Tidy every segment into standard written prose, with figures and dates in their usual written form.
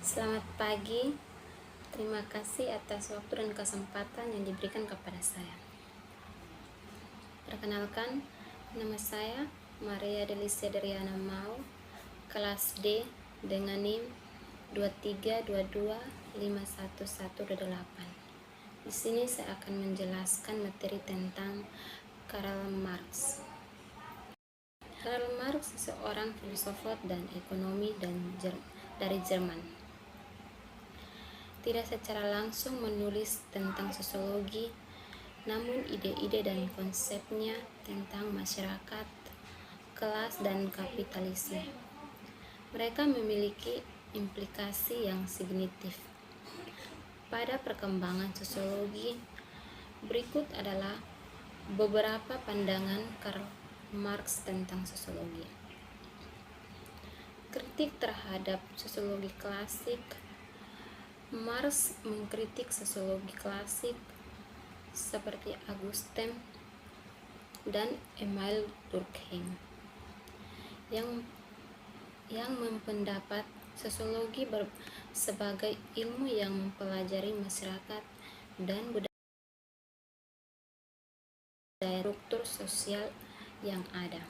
Selamat pagi, terima kasih atas waktu dan kesempatan yang diberikan kepada saya. Perkenalkan, nama saya Maria Delicia Deriana Mau, kelas D dengan NIM 23225118. Di sini saya akan menjelaskan materi tentang Karl Marx. Karl Marx seorang filsuf dan ekonomi dari Jerman. Tidak secara langsung menulis tentang sosiologi, namun ide-ide dan konsepnya tentang masyarakat, kelas, dan kapitalisme. Mereka memiliki implikasi yang signifikan pada perkembangan sosiologi. Berikut adalah beberapa pandangan Karl Marx tentang sosiologi. Kritik terhadap sosiologi klasik. Marx mengkritik sosiologi klasik seperti Auguste dan Emile Durkheim yang mempendapat sosiologi sebagai ilmu yang mempelajari masyarakat dan budaya struktur sosial yang ada.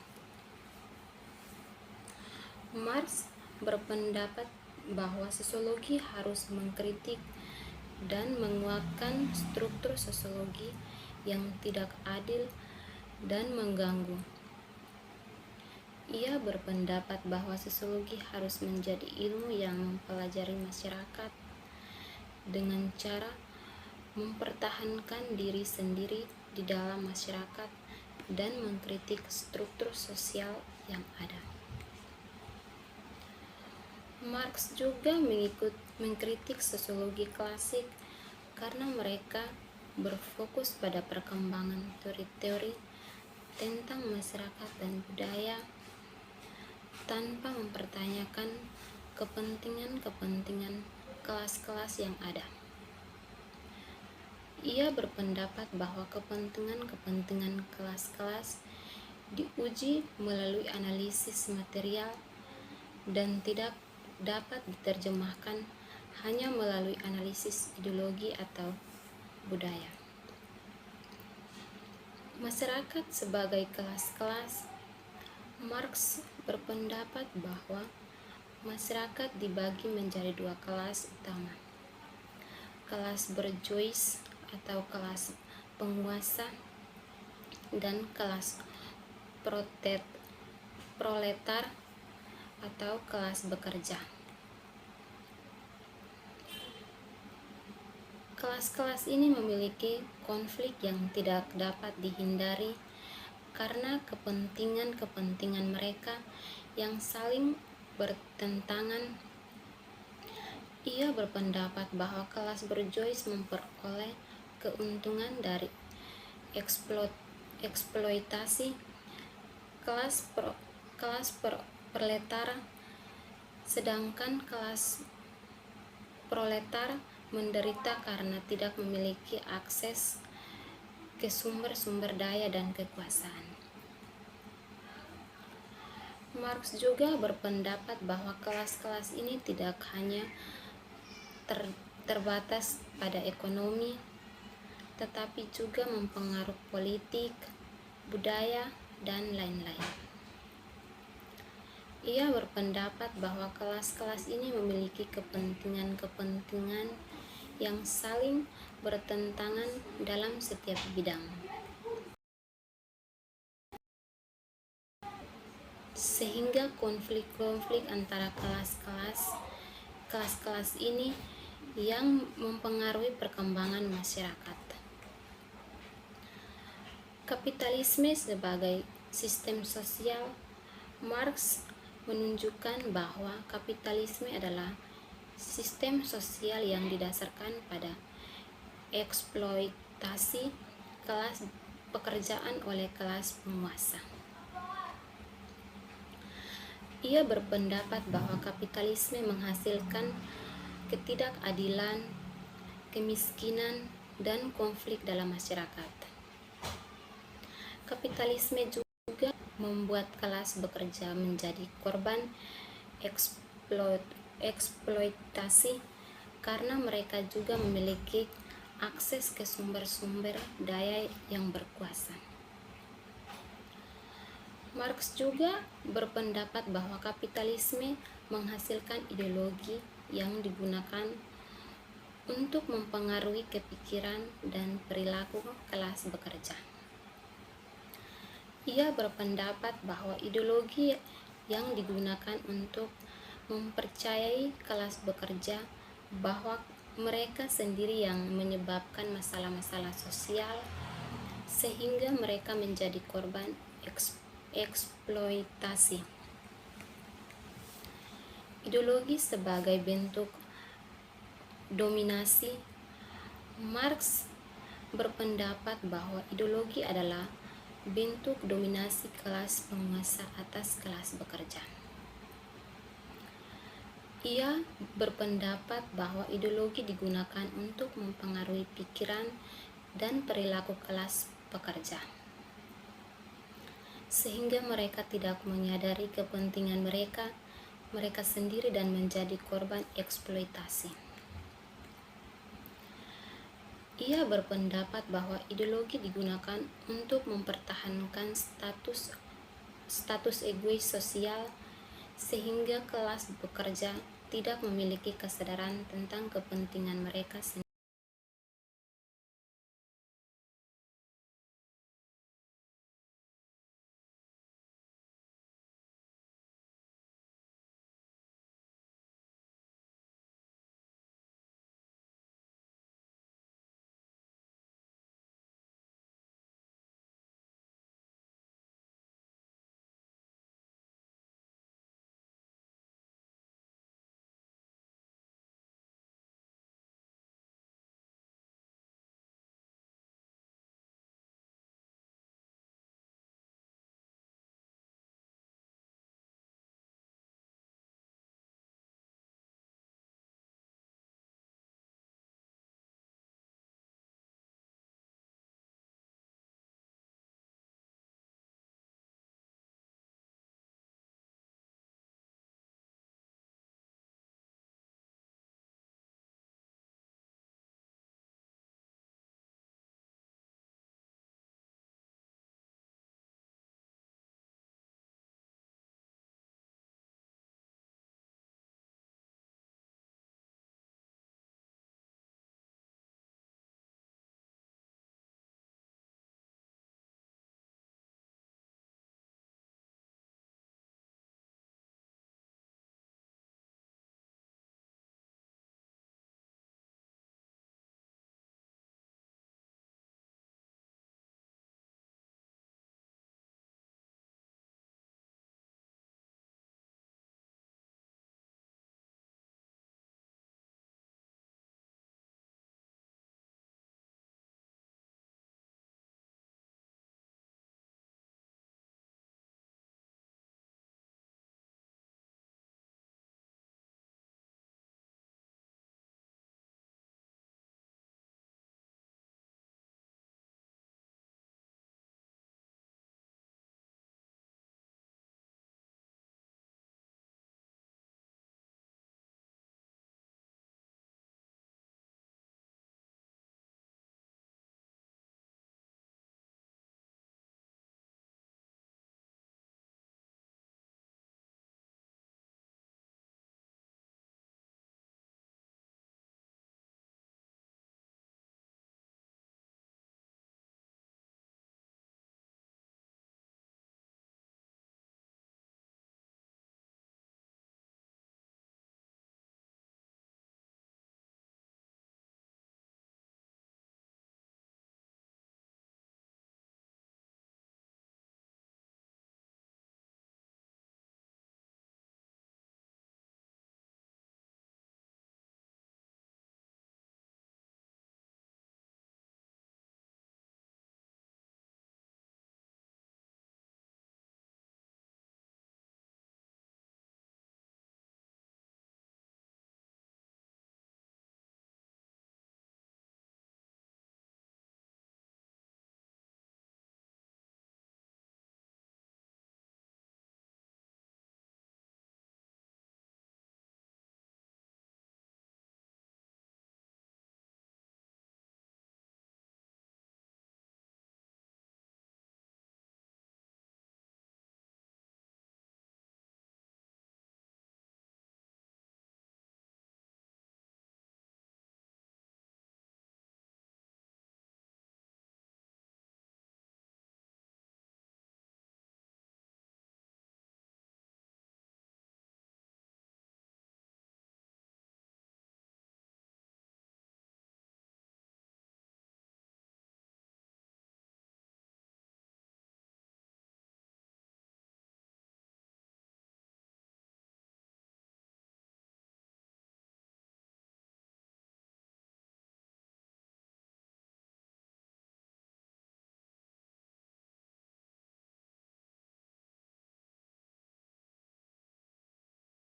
Marx berpendapat bahwa sosiologi harus mengkritik dan menguatkan struktur sosiologi yang tidak adil dan mengganggu. Ia berpendapat bahwa sosiologi harus menjadi ilmu yang mempelajari masyarakat dengan cara mempertahankan diri sendiri di dalam masyarakat dan mengkritik struktur sosial yang ada. Marx juga mengkritik sosiologi klasik karena mereka berfokus pada perkembangan teori-teori tentang masyarakat dan budaya tanpa mempertanyakan kepentingan kelas-kelas yang ada. Ia berpendapat bahwa kepentingan kelas-kelas diuji melalui analisis material dan tidak dapat diterjemahkan hanya melalui analisis ideologi atau budaya. Masyarakat sebagai kelas-kelas. Marx berpendapat bahwa masyarakat dibagi menjadi dua kelas utama: kelas bourgeois atau kelas penguasa dan kelas proletar atau kelas bekerja. Kelas-kelas ini memiliki konflik yang tidak dapat dihindari karena kepentingan mereka yang saling bertentangan. Ia berpendapat bahwa kelas bourgeois memperoleh keuntungan dari eksploitasi kelas proletar, sedangkan kelas proletar menderita karena tidak memiliki akses ke sumber-sumber daya dan kekuasaan. Marx juga berpendapat bahwa kelas-kelas ini tidak hanya terbatas pada ekonomi, tetapi juga mempengaruhi politik, budaya, dan lain-lain. Ia berpendapat bahwa kelas-kelas ini memiliki kepentingan yang saling bertentangan dalam setiap bidang, sehingga konflik-konflik antara kelas-kelas ini yang mempengaruhi perkembangan masyarakat. Kapitalisme sebagai sistem sosial. Marx menunjukkan bahwa kapitalisme adalah sistem sosial yang didasarkan pada eksploitasi kelas pekerjaan oleh kelas penguasa. Ia berpendapat bahwa kapitalisme menghasilkan ketidakadilan, kemiskinan, dan konflik dalam masyarakat. Kapitalisme juga membuat kelas bekerja menjadi korban eksploitasi karena mereka juga memiliki akses ke sumber-sumber daya yang berkuasa. Marx juga berpendapat bahwa kapitalisme menghasilkan ideologi yang digunakan untuk mempengaruhi kepikiran dan perilaku kelas bekerja. Ia berpendapat bahwa ideologi yang digunakan untuk mempercayai kelas bekerja bahwa mereka sendiri yang menyebabkan masalah-masalah sosial sehingga mereka menjadi korban eksploitasi. Ideologi sebagai bentuk dominasi. Marx berpendapat bahwa ideologi adalah bentuk dominasi kelas penguasa atas kelas bekerja. Ia berpendapat bahwa ideologi digunakan untuk mempengaruhi pikiran dan perilaku kelas pekerja, sehingga mereka tidak menyadari kepentingan mereka sendiri dan menjadi korban eksploitasi. Ia berpendapat bahwa ideologi digunakan untuk mempertahankan status egois sosial sehingga kelas bekerja tidak memiliki kesadaran tentang kepentingan mereka sendiri.